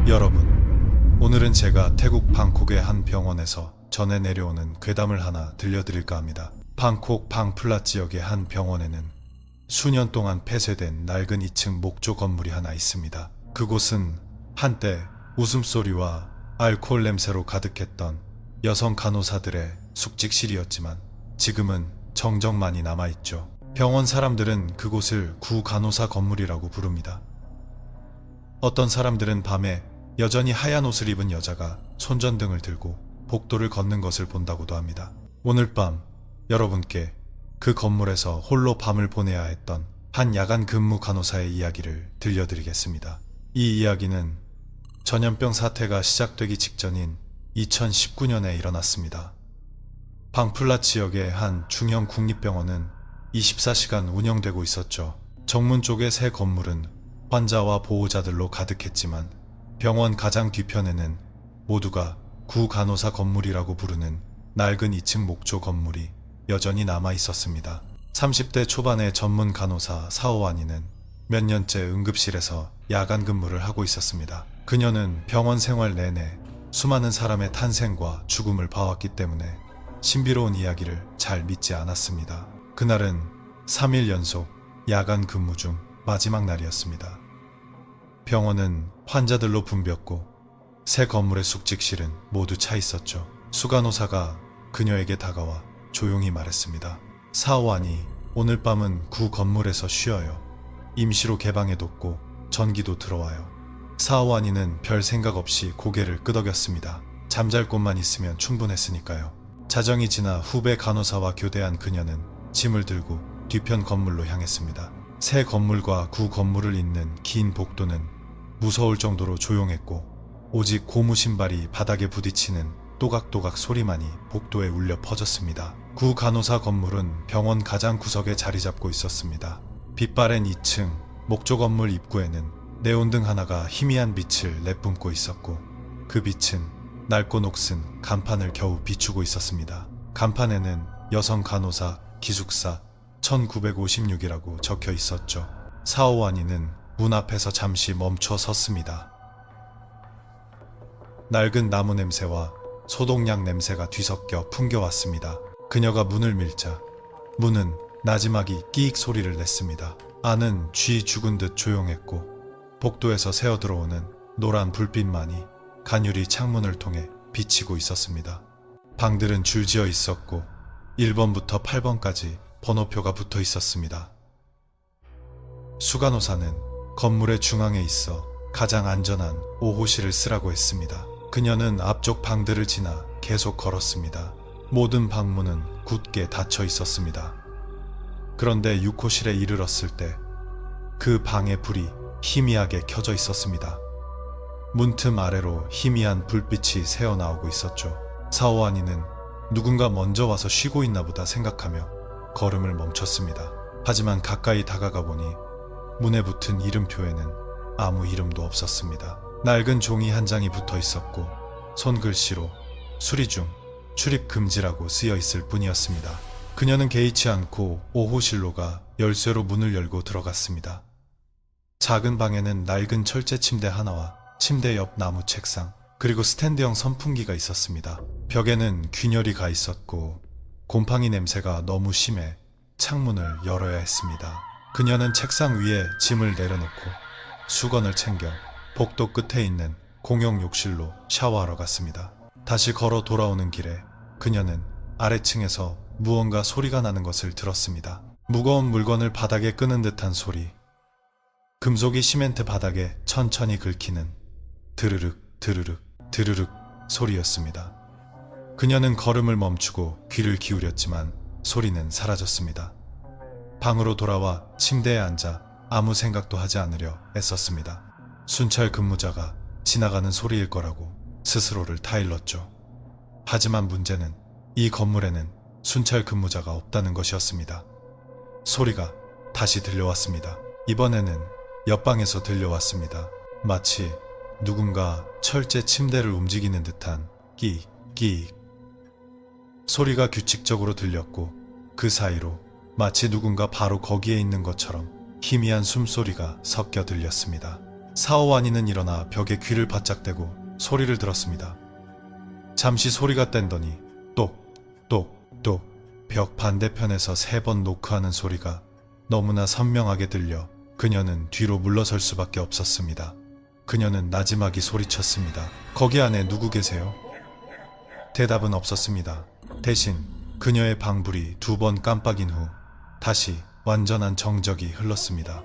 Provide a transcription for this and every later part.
여러분, 오늘은 제가 태국 방콕의 한 병원에서 전해 내려오는 괴담을 하나 들려드릴까 합니다. 방콕 방플랏 지역의 한 병원에는 수년 동안 폐쇄된 낡은 2층 목조 건물이 하나 있습니다. 그곳은 한때 웃음소리와 알코올 냄새로 가득했던 여성 간호사들의 숙직실이었지만 지금은 정적만이 남아있죠. 병원 사람들은 그곳을 구간호사 건물이라고 부릅니다. 어떤 사람들은 밤에 여전히 하얀 옷을 입은 여자가 손전등을 들고 복도를 걷는 것을 본다고도 합니다. 오늘 밤 여러분께 그 건물에서 홀로 밤을 보내야 했던 한 야간 근무 간호사의 이야기를 들려드리겠습니다. 이 이야기는 전염병 사태가 시작되기 직전인 2019년에 일어났습니다. 방플랏 지역의 한 중형 국립병원은 24시간 운영되고 있었죠. 정문 쪽의 새 건물은 환자와 보호자들로 가득했지만 병원 가장 뒤편에는 모두가 구간호사 건물이라고 부르는 낡은 2층 목조 건물이 여전히 남아 있었습니다. 30대 초반의 전문 간호사 사오완이는 몇 년째 응급실에서 야간 근무를 하고 있었습니다. 그녀는 병원 생활 내내 수많은 사람의 탄생과 죽음을 봐왔기 때문에 신비로운 이야기를 잘 믿지 않았습니다. 그날은 3일 연속 야간 근무 중 마지막 날이었습니다. 병원은 환자들로 붐볐고 새 건물의 숙직실은 모두 차 있었죠. 수간호사가 그녀에게 다가와 조용히 말했습니다. 사오완이 오늘 밤은 구 건물에서 쉬어요. 임시로 개방해뒀고 전기도 들어와요. 사오완이는 별 생각 없이 고개를 끄덕였습니다. 잠잘 곳만 있으면 충분했으니까요. 자정이 지나 후배 간호사와 교대한 그녀는 짐을 들고 뒤편 건물로 향했습니다. 새 건물과 구 건물을 잇는 긴 복도는 무서울 정도로 조용했고 오직 고무 신발이 바닥에 부딪히는 또각또각 소리만이 복도에 울려 퍼졌습니다. 구 간호사 건물은 병원 가장 구석에 자리 잡고 있었습니다. 빛바랜 2층 목조 건물 입구에는 네온등 하나가 희미한 빛을 내뿜고 있었고 그 빛은 낡고 녹슨 간판을 겨우 비추고 있었습니다. 간판에는 여성 간호사 기숙사 1956이라고 적혀 있었죠. 사오완이는 문 앞에서 잠시 멈춰 섰습니다. 낡은 나무 냄새와 소독약 냄새가 뒤섞여 풍겨왔습니다. 그녀가 문을 밀자 문은 나지막이 끼익 소리를 냈습니다. 안은 쥐 죽은 듯 조용했고 복도에서 새어 들어오는 노란 불빛만이 가냘이 창문을 통해 비치고 있었습니다. 방들은 줄지어 있었고 1번부터 8번까지 번호표가 붙어 있었습니다. 수간호사는 건물의 중앙에 있어 가장 안전한 5호실을 쓰라고 했습니다. 그녀는 앞쪽 방들을 지나 계속 걸었습니다. 모든 방문은 굳게 닫혀 있었습니다. 그런데 6호실에 이르렀을 때 그 방의 불이 희미하게 켜져 있었습니다. 문틈 아래로 희미한 불빛이 새어나오고 있었죠. 사오완이는 누군가 먼저 와서 쉬고 있나 보다 생각하며 걸음을 멈췄습니다. 하지만 가까이 다가가 보니 문에 붙은 이름표에는 아무 이름도 없었습니다. 낡은 종이 한 장이 붙어 있었고 손글씨로 수리 중, 출입 금지라고 쓰여 있을 뿐이었습니다. 그녀는 개의치 않고 5호실로가 열쇠로 문을 열고 들어갔습니다. 작은 방에는 낡은 철제 침대 하나와 침대 옆 나무 책상, 그리고 스탠드형 선풍기가 있었습니다. 벽에는 균열이 가 있었고 곰팡이 냄새가 너무 심해 창문을 열어야 했습니다. 그녀는 책상 위에 짐을 내려놓고 수건을 챙겨 복도 끝에 있는 공용 욕실로 샤워하러 갔습니다. 다시 걸어 돌아오는 길에 그녀는 아래층에서 무언가 소리가 나는 것을 들었습니다. 무거운 물건을 바닥에 끄는 듯한 소리, 금속이 시멘트 바닥에 천천히 긁히는 드르륵 드르륵 드르륵 소리였습니다. 그녀는 걸음을 멈추고 귀를 기울였지만 소리는 사라졌습니다. 방으로 돌아와 침대에 앉아 아무 생각도 하지 않으려 애썼습니다. 순찰 근무자가 지나가는 소리일 거라고 스스로를 타일렀죠. 하지만 문제는 이 건물에는 순찰 근무자가 없다는 것이었습니다. 소리가 다시 들려왔습니다. 이번에는 옆방에서 들려왔습니다. 마치 누군가 철제 침대를 움직이는 듯한 끼익 끼익 소리가 규칙적으로 들렸고 그 사이로 마치 누군가 바로 거기에 있는 것처럼 희미한 숨소리가 섞여 들렸습니다. 사오와니는 일어나 벽에 귀를 바짝 대고 소리를 들었습니다. 잠시 소리가 뗀더니 똑똑똑 벽 반대편에서 3번 노크하는 소리가 너무나 선명하게 들려 그녀는 뒤로 물러설 수밖에 없었습니다. 그녀는 나지막이 소리쳤습니다. 거기 안에 누구 계세요? 대답은 없었습니다. 대신 그녀의 방불이 2번 깜빡인 후 다시 완전한 정적이 흘렀습니다.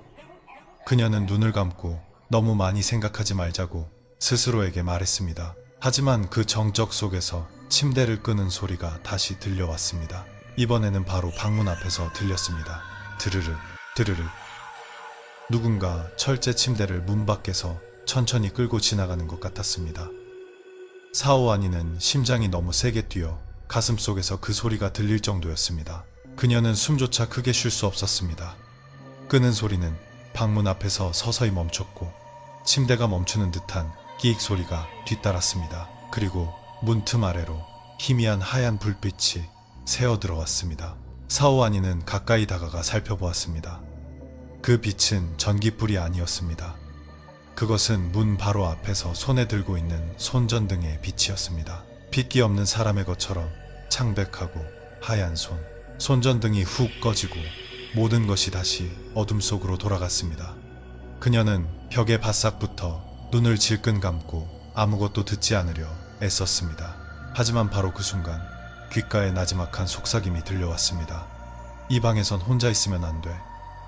그녀는 눈을 감고 너무 많이 생각하지 말자고 스스로에게 말했습니다. 하지만 그 정적 속에서 침대를 끄는 소리가 다시 들려왔습니다. 이번에는 바로 방문 앞에서 들렸습니다. 드르륵 드르륵. 누군가 철제 침대를 문 밖에서 천천히 끌고 지나가는 것 같았습니다. 사오와니는 심장이 너무 세게 뛰어 가슴 속에서 그 소리가 들릴 정도였습니다. 그녀는 숨조차 크게 쉴 수 없었습니다. 끄는 소리는 방문 앞에서 서서히 멈췄고 침대가 멈추는 듯한 끼익 소리가 뒤따랐습니다. 그리고 문틈 아래로 희미한 하얀 불빛이 새어 들어왔습니다. 사오와니는 가까이 다가가 살펴보았습니다. 그 빛은 전깃불이 아니었습니다. 그것은 문 바로 앞에서 손에 들고 있는 손전등의 빛이었습니다. 핏기 없는 사람의 것처럼 창백하고 하얀 손. 손전등이 훅 꺼지고 모든 것이 다시 어둠 속으로 돌아갔습니다. 그녀는 벽에 바싹 붙어 눈을 질끈 감고 아무것도 듣지 않으려 애썼습니다. 하지만 바로 그 순간 귓가에 나지막한 속삭임이 들려왔습니다. 이 방에선 혼자 있으면 안 돼.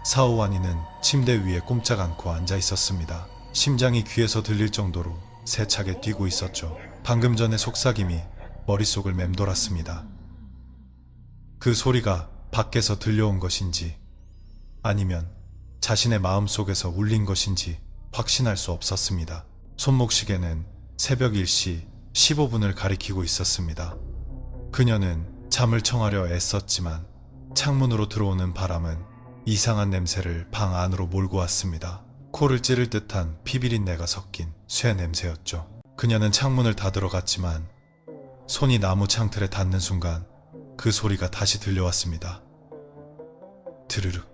사오와니는 침대 위에 꼼짝 않고 앉아 있었습니다. 심장이 귀에서 들릴 정도로 세차게 뛰고 있었죠. 방금 전의 속삭임이 머릿속을 맴돌았습니다. 그 소리가 밖에서 들려온 것인지 아니면 자신의 마음속에서 울린 것인지 확신할 수 없었습니다. 손목시계는 새벽 1시 15분을 가리키고 있었습니다. 그녀는 잠을 청하려 애썼지만 창문으로 들어오는 바람은 이상한 냄새를 방 안으로 몰고 왔습니다. 코를 찌를 듯한 피비린내가 섞인 쇠 냄새였죠. 그녀는 창문을 닫으러 갔지만 손이 나무 창틀에 닿는 순간 그 소리가 다시 들려왔습니다. 드르륵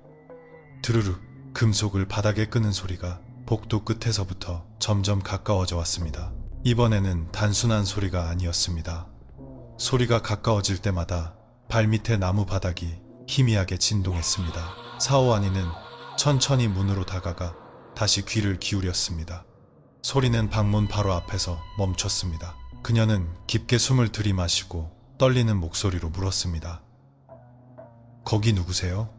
드르륵. 금속을 바닥에 끄는 소리가 복도 끝에서부터 점점 가까워져 왔습니다. 이번에는 단순한 소리가 아니었습니다. 소리가 가까워질 때마다 발밑의 나무 바닥이 희미하게 진동했습니다. 사오와니는 천천히 문으로 다가가 다시 귀를 기울였습니다. 소리는 방문 바로 앞에서 멈췄습니다. 그녀는 깊게 숨을 들이마시고 떨리는 목소리로 물었습니다. 거기 누구세요?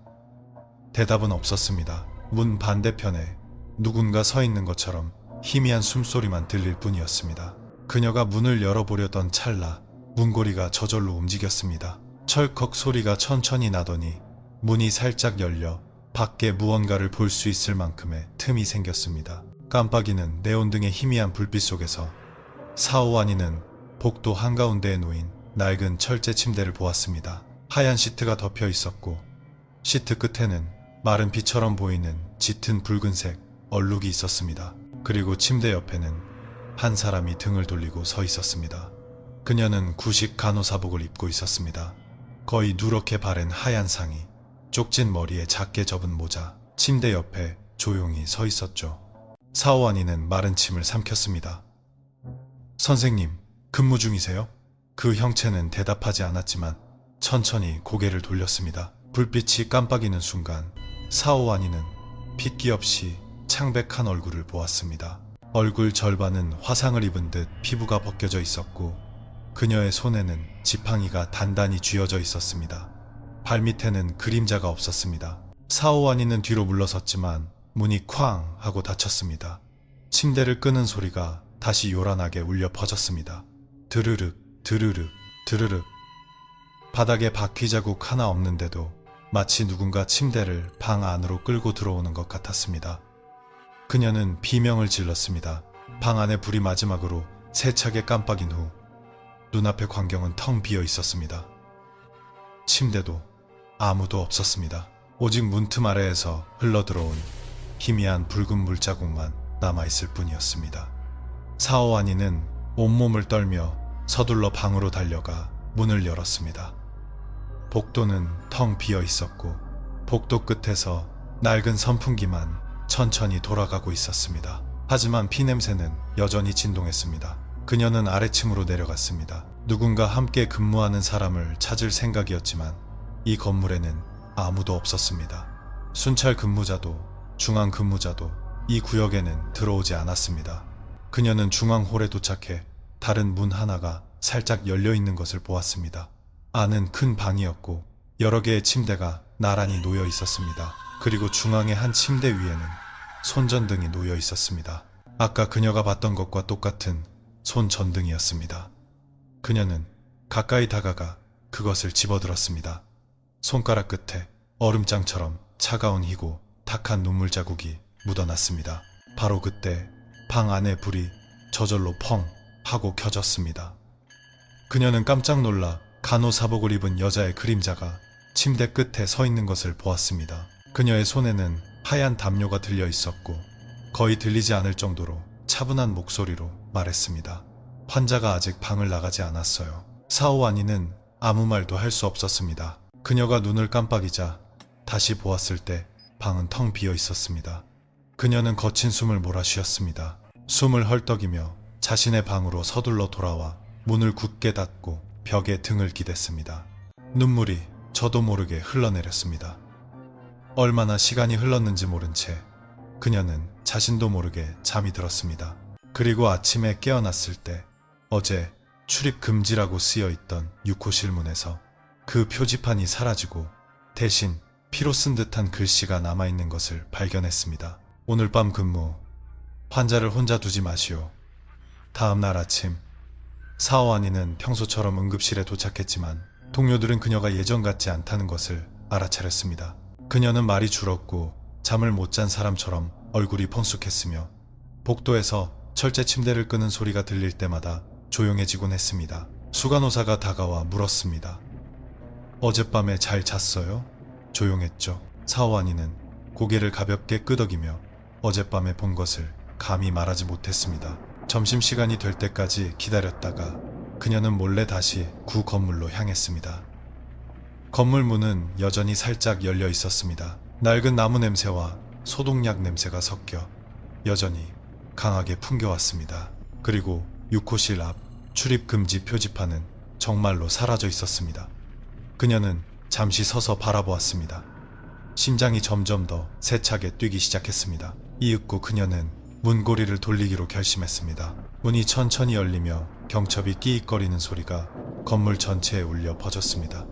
대답은 없었습니다. 문 반대편에 누군가 서 있는 것처럼 희미한 숨소리만 들릴 뿐이었습니다. 그녀가 문을 열어보려던 찰나 문고리가 저절로 움직였습니다. 철컥 소리가 천천히 나더니 문이 살짝 열려 밖에 무언가를 볼 수 있을 만큼의 틈이 생겼습니다. 깜빡이는 네온등의 희미한 불빛 속에서 사오와니는 복도 한가운데에 놓인 낡은 철제 침대를 보았습니다. 하얀 시트가 덮여 있었고 시트 끝에는 마른 빛처럼 보이는 짙은 붉은색 얼룩이 있었습니다. 그리고 침대 옆에는 한 사람이 등을 돌리고 서 있었습니다. 그녀는 구식 간호사복을 입고 있었습니다. 거의 누렇게 바른 하얀 상의, 쪽진 머리에 작게 접은 모자, 침대 옆에 조용히 서 있었죠. 사오와니는 마른 침을 삼켰습니다. 선생님, 근무 중이세요? 그 형체는 대답하지 않았지만 천천히 고개를 돌렸습니다. 불빛이 깜빡이는 순간 사오와니는 핏기 없이 창백한 얼굴을 보았습니다. 얼굴 절반은 화상을 입은 듯 피부가 벗겨져 있었고 그녀의 손에는 지팡이가 단단히 쥐어져 있었습니다. 발밑에는 그림자가 없었습니다. 사오와니는 뒤로 물러섰지만 문이 쾅 하고 닫혔습니다. 침대를 끄는 소리가 다시 요란하게 울려 퍼졌습니다. 드르륵 드르륵 드르륵. 바닥에 바퀴 자국 하나 없는데도 마치 누군가 침대를 방 안으로 끌고 들어오는 것 같았습니다. 그녀는 비명을 질렀습니다. 방 안에 불이 마지막으로 세차게 깜빡인 후 눈앞의 광경은 텅 비어 있었습니다. 침대도 아무도 없었습니다. 오직 문틈 아래에서 흘러들어온 희미한 붉은 물자국만 남아있을 뿐이었습니다. 사오와니는 온몸을 떨며 서둘러 방으로 달려가 문을 열었습니다. 복도는 텅 비어 있었고 복도 끝에서 낡은 선풍기만 천천히 돌아가고 있었습니다. 하지만 피냄새는 여전히 진동했습니다. 그녀는 아래층으로 내려갔습니다. 누군가 함께 근무하는 사람을 찾을 생각이었지만 이 건물에는 아무도 없었습니다. 순찰 근무자도 중앙 근무자도 이 구역에는 들어오지 않았습니다. 그녀는 중앙홀에 도착해 다른 문 하나가 살짝 열려 있는 것을 보았습니다. 안은 큰 방이었고 여러 개의 침대가 나란히 놓여 있었습니다. 그리고 중앙의 한 침대 위에는 손전등이 놓여 있었습니다. 아까 그녀가 봤던 것과 똑같은 손전등이었습니다. 그녀는 가까이 다가가 그것을 집어들었습니다. 손가락 끝에 얼음장처럼 차가운 희고 탁한 눈물 자국이 묻어났습니다. 바로 그때 방 안의 불이 저절로 펑 하고 켜졌습니다. 그녀는 깜짝 놀라 간호사복을 입은 여자의 그림자가 침대 끝에 서 있는 것을 보았습니다. 그녀의 손에는 하얀 담요가 들려 있었고 거의 들리지 않을 정도로 차분한 목소리로 말했습니다. 환자가 아직 방을 나가지 않았어요. 사오와니는 아무 말도 할 수 없었습니다. 그녀가 눈을 깜빡이자 다시 보았을 때 방은 텅 비어 있었습니다. 그녀는 거친 숨을 몰아쉬었습니다. 숨을 헐떡이며 자신의 방으로 서둘러 돌아와 문을 굳게 닫고 벽에 등을 기댔습니다. 눈물이 저도 모르게 흘러내렸습니다. 얼마나 시간이 흘렀는지 모른 채 그녀는 자신도 모르게 잠이 들었습니다. 그리고 아침에 깨어났을 때 어제 출입 금지라고 쓰여있던 6호실 문에서 그 표지판이 사라지고 대신 피로 쓴 듯한 글씨가 남아있는 것을 발견했습니다. 오늘 밤 근무, 환자를 혼자 두지 마시오. 다음 날 아침, 사오아니는 평소처럼 응급실에 도착했지만 동료들은 그녀가 예전 같지 않다는 것을 알아차렸습니다. 그녀는 말이 줄었고 잠을 못 잔 사람처럼 얼굴이 펑쑥했으며 복도에서 철제 침대를 끄는 소리가 들릴 때마다 조용해지곤 했습니다. 수간호사가 다가와 물었습니다. 어젯밤에 잘 잤어요? 조용했죠. 사오아니는 고개를 가볍게 끄덕이며 어젯밤에 본 것을 감히 말하지 못했습니다. 점심시간이 될 때까지 기다렸다가 그녀는 몰래 다시 구 건물로 향했습니다. 건물 문은 여전히 살짝 열려 있었습니다. 낡은 나무 냄새와 소독약 냄새가 섞여 여전히 강하게 풍겨왔습니다. 그리고 6호실 앞 출입금지 표지판은 정말로 사라져 있었습니다. 그녀는 잠시 서서 바라보았습니다. 심장이 점점 더 세차게 뛰기 시작했습니다. 이윽고 그녀는 문고리를 돌리기로 결심했습니다. 문이 천천히 열리며 경첩이 끼익거리는 소리가 건물 전체에 울려 퍼졌습니다.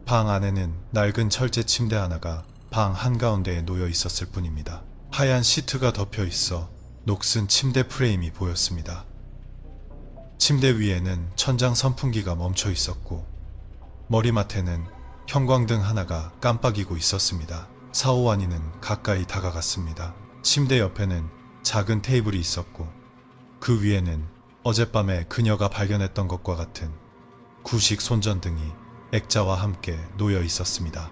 방 안에는 낡은 철제 침대 하나가 방 한가운데에 놓여 있었을 뿐입니다. 하얀 시트가 덮여 있어 녹슨 침대 프레임이 보였습니다. 침대 위에는 천장 선풍기가 멈춰 있었고 머리맡에는 형광등 하나가 깜빡이고 있었습니다. 사오와니는 가까이 다가갔습니다. 침대 옆에는 작은 테이블이 있었고 그 위에는 어젯밤에 그녀가 발견했던 것과 같은 구식 손전등이 액자와 함께 놓여 있었습니다.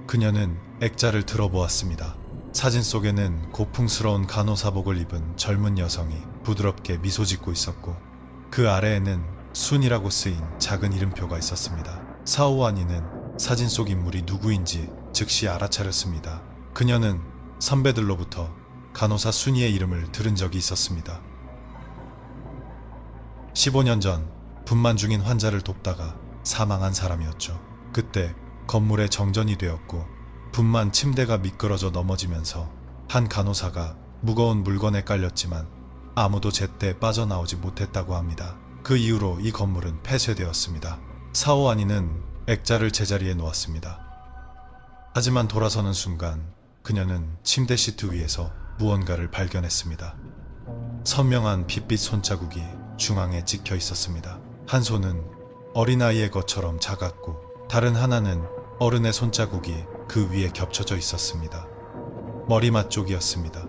그녀는 액자를 들어보았습니다. 사진 속에는 고풍스러운 간호사복을 입은 젊은 여성이 부드럽게 미소 짓고 있었고 그 아래에는 순이라고 쓰인 작은 이름표가 있었습니다. 사오와니는 사진 속 인물이 누구인지 즉시 알아차렸습니다. 그녀는 선배들로부터 간호사 순이의 이름을 들은 적이 있었습니다. 15년 전 분만 중인 환자를 돕다가 사망한 사람이었죠. 그때 건물에 정전이 되었고 분만 침대가 미끄러져 넘어지면서 한 간호사가 무거운 물건에 깔렸지만 아무도 제때 빠져나오지 못했다고 합니다. 그 이후로 이 건물은 폐쇄되었습니다. 사오아니는 액자를 제자리에 놓았습니다. 하지만 돌아서는 순간 그녀는 침대 시트 위에서 무언가를 발견했습니다. 선명한 핏빛 손자국이 중앙에 찍혀 있었습니다. 한 손은 어린아이의 것처럼 작았고 다른 하나는 어른의 손자국이 그 위에 겹쳐져 있었습니다. 머리맡 쪽이었습니다.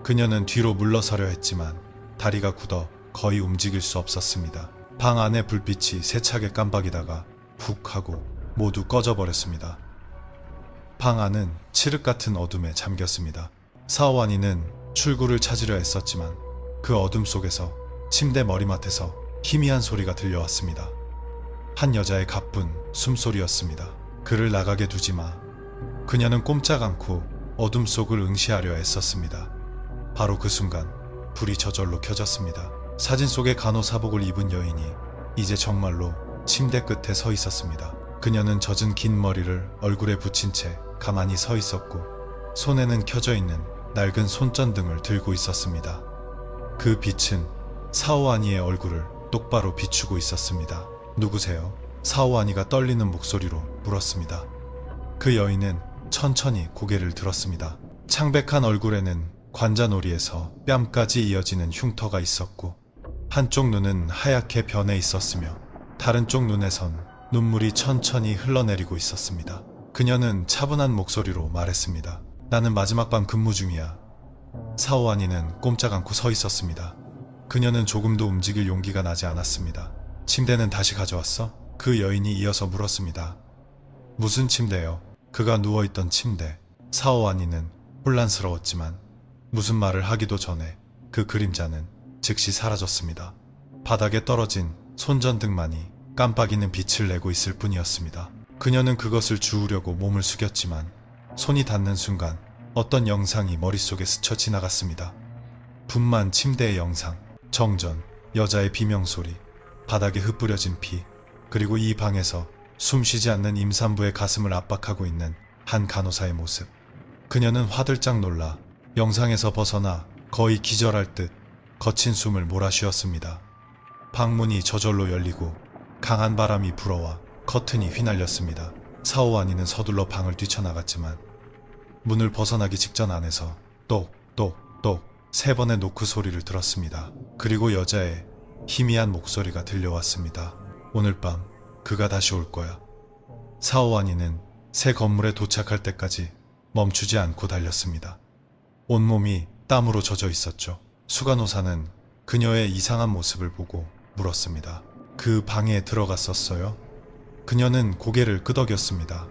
그녀는 뒤로 물러서려 했지만 다리가 굳어 거의 움직일 수 없었습니다. 방 안의 불빛이 세차게 깜빡이다가 푹 하고 모두 꺼져버렸습니다. 방 안은 칠흑 같은 어둠에 잠겼습니다. 사오와니는 출구를 찾으려 애썼지만 그 어둠 속에서 침대 머리맡에서 희미한 소리가 들려왔습니다. 한 여자의 가쁜 숨소리였습니다. 그를 나가게 두지 마. 그녀는 꼼짝 않고 어둠 속을 응시하려 애썼습니다. 바로 그 순간 불이 저절로 켜졌습니다. 사진 속의 간호사복을 입은 여인이 이제 정말로 침대 끝에 서 있었습니다. 그녀는 젖은 긴 머리를 얼굴에 붙인 채 가만히 서 있었고 손에는 켜져 있는 낡은 손전등을 들고 있었습니다. 그 빛은 사오아니의 얼굴을 똑바로 비추고 있었습니다. 누구세요? 사오아니가 떨리는 목소리로 물었습니다. 그 여인은 천천히 고개를 들었습니다. 창백한 얼굴에는 관자놀이에서 뺨까지 이어지는 흉터가 있었고 한쪽 눈은 하얗게 변해 있었으며 다른 쪽 눈에선 눈물이 천천히 흘러내리고 있었습니다. 그녀는 차분한 목소리로 말했습니다. 나는 마지막 밤 근무 중이야. 사오아니는 꼼짝 않고 서 있었습니다. 그녀는 조금도 움직일 용기가 나지 않았습니다. 침대는 다시 가져왔어? 그 여인이 이어서 물었습니다. 무슨 침대요? 그가 누워있던 침대. 사오아니는 혼란스러웠지만 무슨 말을 하기도 전에 그 그림자는 즉시 사라졌습니다. 바닥에 떨어진 손전등만이 깜빡이는 빛을 내고 있을 뿐이었습니다. 그녀는 그것을 주우려고 몸을 숙였지만 손이 닿는 순간 어떤 영상이 머릿속에 스쳐 지나갔습니다. 분만 침대의 영상, 정전, 여자의 비명소리, 바닥에 흩뿌려진 피, 그리고 이 방에서 숨쉬지 않는 임산부의 가슴을 압박하고 있는 한 간호사의 모습. 그녀는 화들짝 놀라 영상에서 벗어나 거의 기절할 듯 거친 숨을 몰아쉬었습니다. 방문이 저절로 열리고 강한 바람이 불어와 커튼이 휘날렸습니다. 사오아니는 서둘러 방을 뛰쳐나갔지만 문을 벗어나기 직전 안에서 똑똑똑 3번의 노크 소리를 들었습니다. 그리고 여자의 희미한 목소리가 들려왔습니다. 오늘 밤 그가 다시 올 거야. 사오아니는 새 건물에 도착할 때까지 멈추지 않고 달렸습니다. 온몸이 땀으로 젖어 있었죠. 수간호사는 그녀의 이상한 모습을 보고 물었습니다. 그 방에 들어갔었어요? 그녀는 고개를 끄덕였습니다.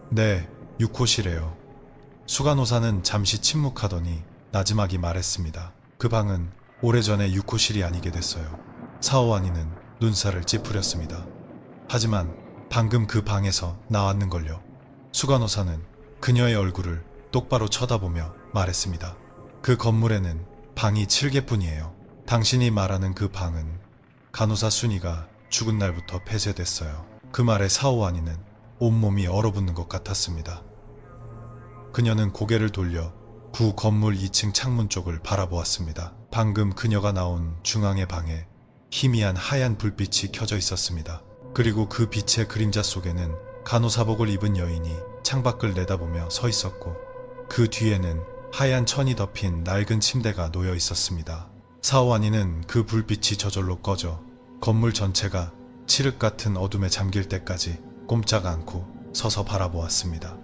네, 6호실에요. 수간호사는 잠시 침묵하더니 나지막이 말했습니다. 그 방은 오래전에 6호실이 아니게 됐어요. 사오아니는 눈살을 찌푸렸습니다. 하지만 방금 그 방에서 나왔는걸요. 수간호사는 그녀의 얼굴을 똑바로 쳐다보며 말했습니다. 그 건물에는 방이 7개뿐이에요. 당신이 말하는 그 방은 간호사 순이가 죽은 날부터 폐쇄됐어요. 그 말에 사오아니는 온몸이 얼어붙는 것 같았습니다. 그녀는 고개를 돌려 구 건물 2층 창문 쪽을 바라보았습니다. 방금 그녀가 나온 중앙의 방에 희미한 하얀 불빛이 켜져 있었습니다. 그리고 그 빛의 그림자 속에는 간호사복을 입은 여인이 창밖을 내다보며 서 있었고 그 뒤에는 하얀 천이 덮인 낡은 침대가 놓여 있었습니다. 사오아니는 그 불빛이 저절로 꺼져 건물 전체가 칠흑 같은 어둠에 잠길 때까지 꼼짝 않고 서서 바라보았습니다.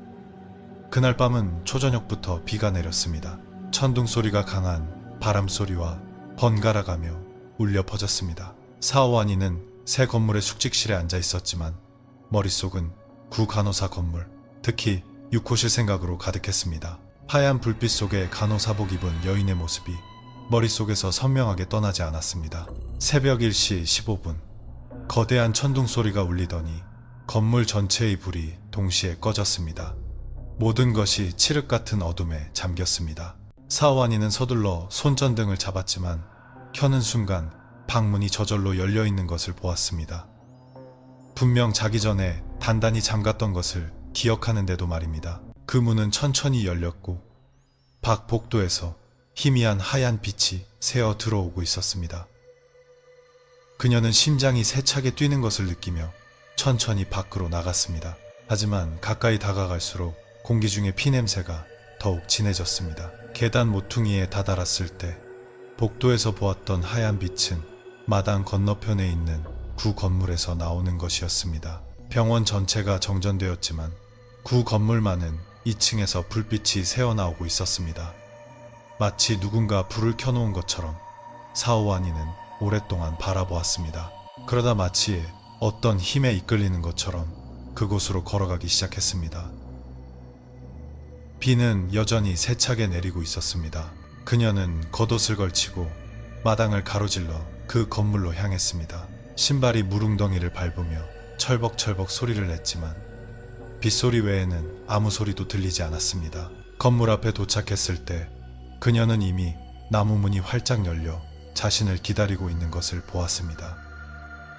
그날 밤은 초저녁부터 비가 내렸습니다. 천둥 소리가 강한 바람 소리와 번갈아가며 울려 퍼졌습니다. 사오아니는 새 건물의 숙직실에 앉아 있었지만 머릿속은 구 간호사 건물, 특히 6호실 생각으로 가득했습니다. 하얀 불빛 속에 간호사복 입은 여인의 모습이 머릿속에서 선명하게 떠나지 않았습니다. 새벽 1시 15분, 거대한 천둥 소리가 울리더니 건물 전체의 불이 동시에 꺼졌습니다. 모든 것이 칠흑 같은 어둠에 잠겼습니다. 사오아니는 서둘러 손전등을 잡았지만 켜는 순간 방문이 저절로 열려있는 것을 보았습니다. 분명 자기 전에 단단히 잠갔던 것을 기억하는데도 말입니다. 그 문은 천천히 열렸고 밖 복도에서 희미한 하얀 빛이 새어 들어오고 있었습니다. 그녀는 심장이 세차게 뛰는 것을 느끼며 천천히 밖으로 나갔습니다. 하지만 가까이 다가갈수록 공기 중의 피냄새가 더욱 진해졌습니다. 계단 모퉁이에 다다랐을 때 복도에서 보았던 하얀 빛은 마당 건너편에 있는 구 건물에서 나오는 것이었습니다. 병원 전체가 정전되었지만 구 건물만은 2층에서 불빛이 새어나오고 있었습니다. 마치 누군가 불을 켜놓은 것처럼 사오아니는 오랫동안 바라보았습니다. 그러다 마치 어떤 힘에 이끌리는 것처럼 그곳으로 걸어가기 시작했습니다. 비는 여전히 세차게 내리고 있었습니다. 그녀는 겉옷을 걸치고 마당을 가로질러 그 건물로 향했습니다. 신발이 무릉덩이를 밟으며 철벅철벅 소리를 냈지만 빗소리 외에는 아무 소리도 들리지 않았습니다. 건물 앞에 도착했을 때 그녀는 이미 나무 문이 활짝 열려 자신을 기다리고 있는 것을 보았습니다.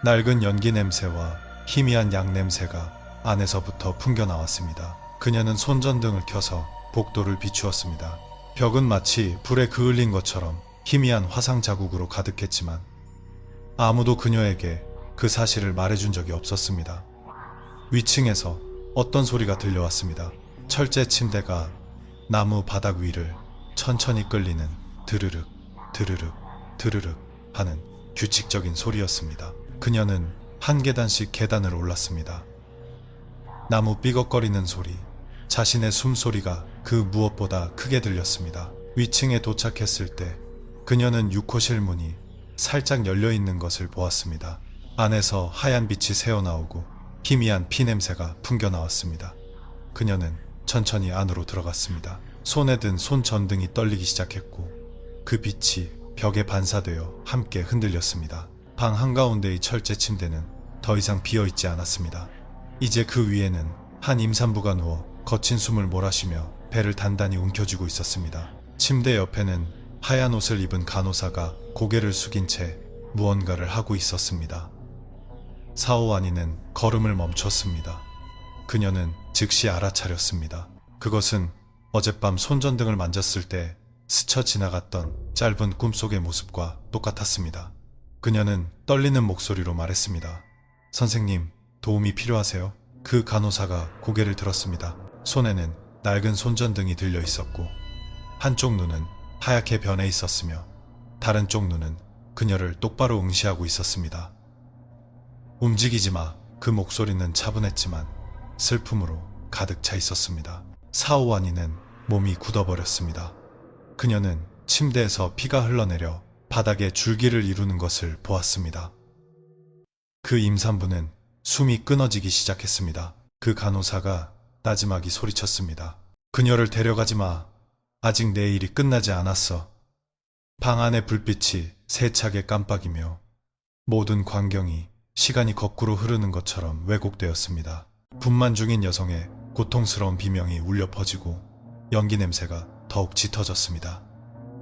낡은 연기 냄새와 희미한 약 냄새가 안에서부터 풍겨나왔습니다. 그녀는 손전등을 켜서 복도를 비추었습니다. 벽은 마치 불에 그을린 것처럼 희미한 화상 자국으로 가득했지만 아무도 그녀에게 그 사실을 말해준 적이 없었습니다. 위층에서 어떤 소리가 들려왔습니다. 철제 침대가 나무 바닥 위를 천천히 끌리는 드르륵 드르륵 드르륵 하는 규칙적인 소리였습니다. 그녀는 한 계단씩 계단을 올랐습니다. 나무 삐걱거리는 소리, 자신의 숨소리가 그 무엇보다 크게 들렸습니다. 위층에 도착했을 때 그녀는 6호실 문이 살짝 열려있는 것을 보았습니다. 안에서 하얀 빛이 새어나오고 희미한 피 냄새가 풍겨나왔습니다. 그녀는 천천히 안으로 들어갔습니다. 손에 든 손전등이 떨리기 시작했고 그 빛이 벽에 반사되어 함께 흔들렸습니다. 방 한가운데의 철제 침대는 더 이상 비어있지 않았습니다. 이제 그 위에는 한 임산부가 누워 거친 숨을 몰아쉬며 배를 단단히 움켜쥐고 있었습니다. 침대 옆에는 하얀 옷을 입은 간호사가 고개를 숙인 채 무언가를 하고 있었습니다. 사오와니는 걸음을 멈췄습니다. 그녀는 즉시 알아차렸습니다. 그것은 어젯밤 손전등을 만졌을 때 스쳐 지나갔던 짧은 꿈속의 모습과 똑같았습니다. 그녀는 떨리는 목소리로 말했습니다. 선생님, 도움이 필요하세요? 그 간호사가 고개를 들었습니다. 손에는 낡은 손전등이 들려 있었고 한쪽 눈은 하얗게 변해 있었으며 다른 쪽 눈은 그녀를 똑바로 응시하고 있었습니다. 움직이지 마. 그 목소리는 차분했지만 슬픔으로 가득 차 있었습니다. 사오와니는 몸이 굳어버렸습니다. 그녀는 침대에서 피가 흘러내려 바닥에 줄기를 이루는 것을 보았습니다. 그 임산부는 숨이 끊어지기 시작했습니다. 그 간호사가 나지막이 소리쳤습니다. 그녀를 데려가지 마. 아직 내 일이 끝나지 않았어. 방 안의 불빛이 세차게 깜빡이며 모든 광경이 시간이 거꾸로 흐르는 것처럼 왜곡되었습니다. 분만 중인 여성의 고통스러운 비명이 울려 퍼지고 연기 냄새가 더욱 짙어졌습니다.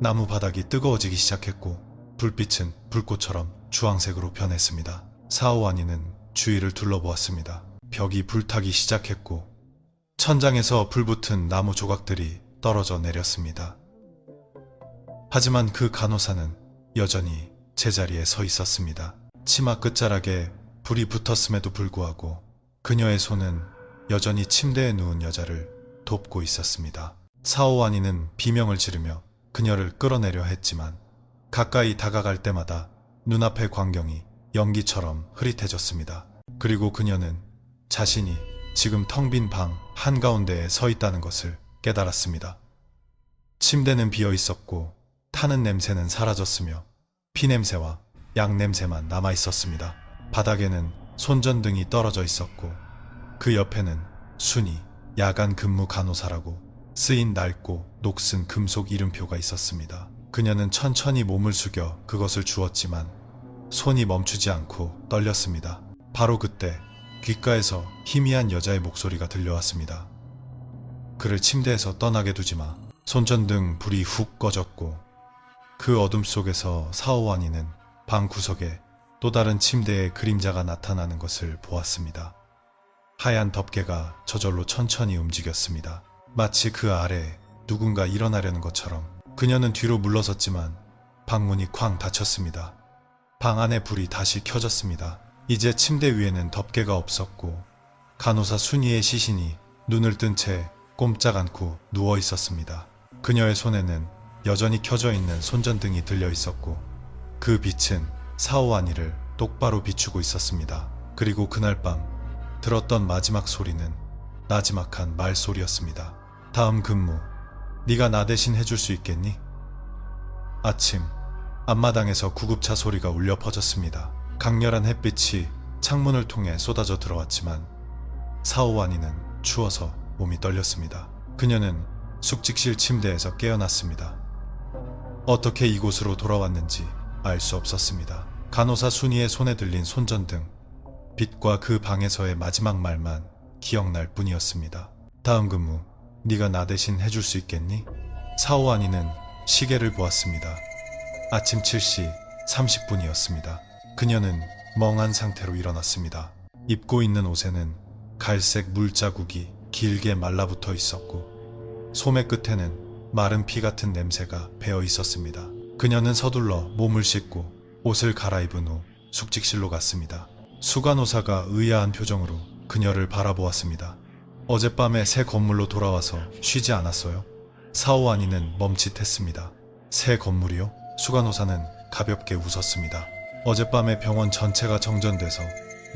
나무 바닥이 뜨거워지기 시작했고 불빛은 불꽃처럼 주황색으로 변했습니다. 사오와니는 주위를 둘러보았습니다. 벽이 불타기 시작했고 천장에서 불붙은 나무 조각들이 떨어져 내렸습니다. 하지만 그 간호사는 여전히 제자리에 서 있었습니다. 치마 끝자락에 불이 붙었음에도 불구하고 그녀의 손은 여전히 침대에 누운 여자를 돕고 있었습니다. 사오와니는 비명을 지르며 그녀를 끌어내려 했지만 가까이 다가갈 때마다 눈앞의 광경이 연기처럼 흐릿해졌습니다. 그리고 그녀는 자신이 지금 텅 빈 방 한가운데에 서 있다는 것을 깨달았습니다. 침대는 비어 있었고 타는 냄새는 사라졌으며 피 냄새와 약 냄새만 남아 있었습니다. 바닥에는 손전등이 떨어져 있었고 그 옆에는 순이 야간 근무 간호사라고 쓰인 낡고 녹슨 금속 이름표가 있었습니다. 그녀는 천천히 몸을 숙여 그것을 주었지만 손이 멈추지 않고 떨렸습니다. 바로 그때 귓가에서 희미한 여자의 목소리가 들려왔습니다. 그를 침대에서 떠나게 두지 마. 손전등 불이 훅 꺼졌고 그 어둠 속에서 사오와니는 방 구석에 또 다른 침대의 그림자가 나타나는 것을 보았습니다. 하얀 덮개가 저절로 천천히 움직였습니다. 마치 그 아래에 누군가 일어나려는 것처럼. 그녀는 뒤로 물러섰지만 방문이 쾅 닫혔습니다. 방 안의 불이 다시 켜졌습니다. 이제 침대 위에는 덮개가 없었고 간호사 순이의 시신이 눈을 뜬 채 꼼짝 않고 누워 있었습니다. 그녀의 손에는 여전히 켜져 있는 손전등이 들려 있었고 그 빛은 사오와니를 똑바로 비추고 있었습니다. 그리고 그날 밤 들었던 마지막 소리는 나지막한 말소리였습니다. 다음 근무 네가 나 대신 해줄 수 있겠니? 아침 앞마당에서 구급차 소리가 울려 퍼졌습니다. 강렬한 햇빛이 창문을 통해 쏟아져 들어왔지만 사오와니는 추워서 몸이 떨렸습니다. 그녀는 숙직실 침대에서 깨어났습니다. 어떻게 이곳으로 돌아왔는지 알 수 없었습니다. 간호사 순이의 손에 들린 손전등, 빛과 그 방에서의 마지막 말만 기억날 뿐이었습니다. 다음 근무 네가 나 대신 해줄 수 있겠니? 사오와니는 시계를 보았습니다. 아침 7시 30분이었습니다. 그녀는 멍한 상태로 일어났습니다. 입고 있는 옷에는 갈색 물자국이 길게 말라붙어 있었고 소매 끝에는 마른 피 같은 냄새가 배어 있었습니다. 그녀는 서둘러 몸을 씻고 옷을 갈아입은 후 숙직실로 갔습니다. 수간호사가 의아한 표정으로 그녀를 바라보았습니다. 어젯밤에 새 건물로 돌아와서 쉬지 않았어요? 사오아니는 멈칫했습니다. 새 건물이요? 수간호사는 가볍게 웃었습니다. 어젯밤에 병원 전체가 정전돼서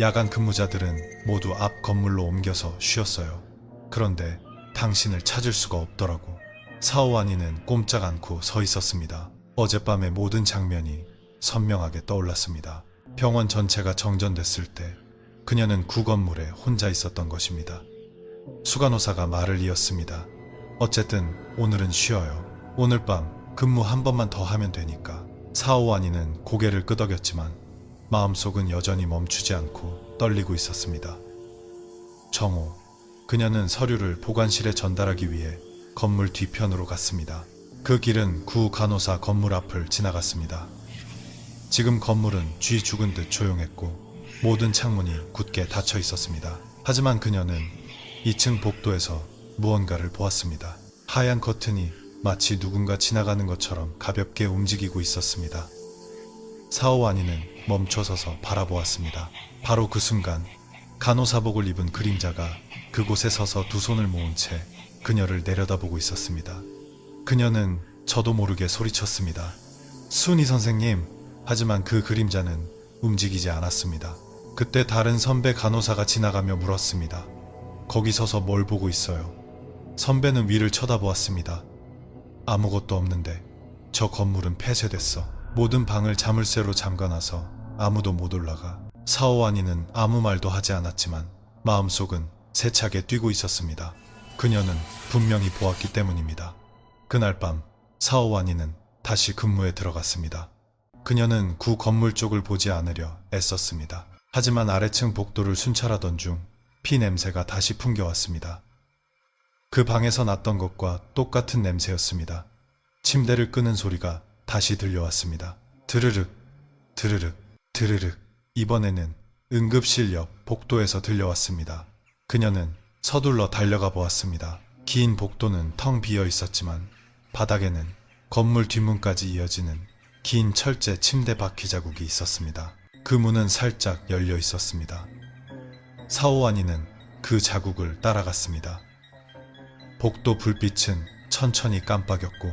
야간 근무자들은 모두 앞 건물로 옮겨서 쉬었어요. 그런데 당신을 찾을 수가 없더라고. 사오아니는 꼼짝 않고 서 있었습니다. 어젯밤의 모든 장면이 선명하게 떠올랐습니다. 병원 전체가 정전됐을 때 그녀는 구 건물에 혼자 있었던 것입니다. 수간호사가 말을 이었습니다. 어쨌든 오늘은 쉬어요. 오늘 밤 근무 한 번만 더 하면 되니까. 사오아니는 고개를 끄덕였지만 마음속은 여전히 멈추지 않고 떨리고 있었습니다. 정오, 그녀는 서류를 보관실에 전달하기 위해 건물 뒤편으로 갔습니다. 그 길은 구 간호사 건물 앞을 지나갔습니다. 지금 건물은 쥐 죽은 듯 조용했고 모든 창문이 굳게 닫혀 있었습니다. 하지만 그녀는 2층 복도에서 무언가를 보았습니다. 하얀 커튼이 마치 누군가 지나가는 것처럼 가볍게 움직이고 있었습니다. 사오아니는 멈춰서서 바라보았습니다. 바로 그 순간 간호사복을 입은 그림자가 그곳에 서서 두 손을 모은 채 그녀를 내려다보고 있었습니다. 그녀는 저도 모르게 소리쳤습니다. 순이 선생님. 하지만 그 그림자는 움직이지 않았습니다. 그때 다른 선배 간호사가 지나가며 물었습니다. 거기 서서 뭘 보고 있어요? 선배는 위를 쳐다보았습니다. 아무것도 없는데 저 건물은 폐쇄됐어. 모든 방을 자물쇠로 잠가놔서 아무도 못 올라가. 사오아니는 아무 말도 하지 않았지만 마음속은 세차게 뛰고 있었습니다. 그녀는 분명히 보았기 때문입니다. 그날 밤 사오아니는 다시 근무에 들어갔습니다. 그녀는 구 건물 쪽을 보지 않으려 애썼습니다. 하지만 아래층 복도를 순찰하던 중 피 냄새가 다시 풍겨왔습니다. 그 방에서 났던 것과 똑같은 냄새였습니다. 침대를 끄는 소리가 다시 들려왔습니다. 드르륵, 드르륵, 드르륵. 이번에는 응급실 옆 복도에서 들려왔습니다. 그녀는 서둘러 달려가 보았습니다. 긴 복도는 텅 비어 있었지만 바닥에는 건물 뒷문까지 이어지는 긴 철제 침대 바퀴 자국이 있었습니다. 그 문은 살짝 열려 있었습니다. 사오아니는 그 자국을 따라갔습니다. 복도 불빛은 천천히 깜빡였고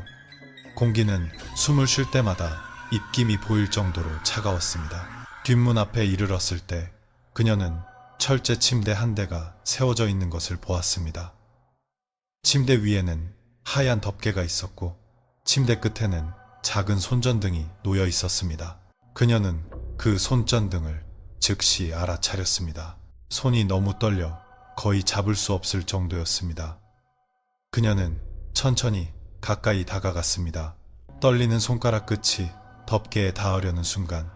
공기는 숨을 쉴 때마다 입김이 보일 정도로 차가웠습니다. 뒷문 앞에 이르렀을 때 그녀는 철제 침대 한 대가 세워져 있는 것을 보았습니다. 침대 위에는 하얀 덮개가 있었고 침대 끝에는 작은 손전등이 놓여 있었습니다. 그녀는 그 손전등을 즉시 알아차렸습니다. 손이 너무 떨려 거의 잡을 수 없을 정도였습니다. 그녀는 천천히 가까이 다가갔습니다. 떨리는 손가락 끝이 덮개에 닿으려는 순간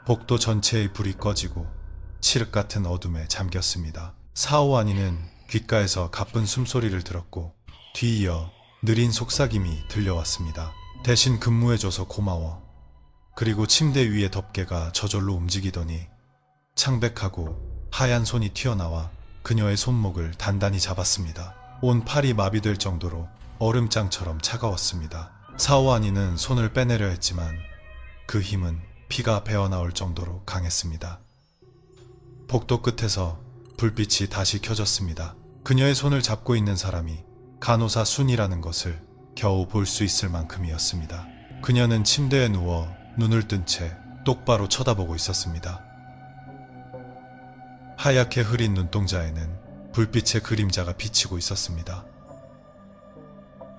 복도 전체의 불이 꺼지고 칠흑 같은 어둠에 잠겼습니다. 사오아니는 귓가에서 가쁜 숨소리를 들었고 뒤이어 느린 속삭임이 들려왔습니다. 대신 근무해줘서 고마워. 그리고 침대 위의 덮개가 저절로 움직이더니 창백하고 하얀 손이 튀어나와 그녀의 손목을 단단히 잡았습니다. 온 팔이 마비될 정도로 얼음장처럼 차가웠습니다. 사오아니는 손을 빼내려 했지만 그 힘은 피가 배어나올 정도로 강했습니다. 복도 끝에서 불빛이 다시 켜졌습니다. 그녀의 손을 잡고 있는 사람이 간호사 순이라는 것을 겨우 볼 수 있을 만큼이었습니다. 그녀는 침대에 누워 눈을 뜬 채 똑바로 쳐다보고 있었습니다. 하얗게 흐린 눈동자에는 불빛의 그림자가 비치고 있었습니다.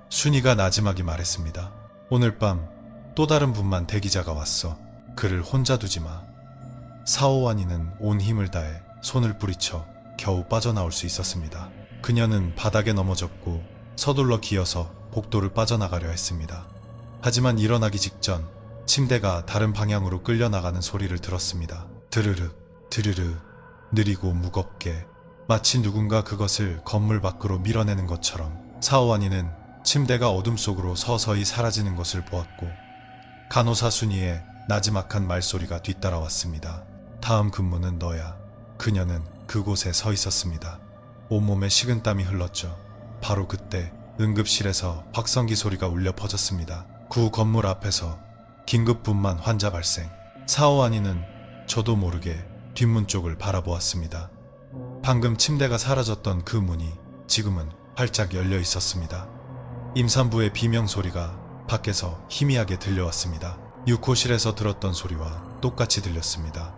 순이가 나지막이 말했습니다. 오늘 밤 또 다른 분만 대기자가 왔어. 그를 혼자 두지 마. 사오아니는 온 힘을 다해 손을 뿌리쳐 겨우 빠져나올 수 있었습니다. 그녀는 바닥에 넘어졌고 서둘러 기어서 복도를 빠져나가려 했습니다. 하지만 일어나기 직전 침대가 다른 방향으로 끌려나가는 소리를 들었습니다. 드르륵, 드르륵, 느리고 무겁게 마치 누군가 그것을 건물 밖으로 밀어내는 것처럼 사오아니는 침대가 어둠 속으로 서서히 사라지는 것을 보았고 간호사 순이의 나지막한 말소리가 뒤따라왔습니다. 다음 근무는 너야. 그녀는 그곳에 서 있었습니다. 온몸에 식은땀이 흘렀죠. 바로 그때 응급실에서 확성기 소리가 울려 퍼졌습니다. 구 건물 앞에서 긴급 분만 환자 발생. 사오 아니는 저도 모르게 뒷문 쪽을 바라보았습니다. 방금 침대가 사라졌던 그 문이 지금은 활짝 열려 있었습니다. 임산부의 비명 소리가 밖에서 희미하게 들려왔습니다. 6호실에서 들었던 소리와 똑같이 들렸습니다.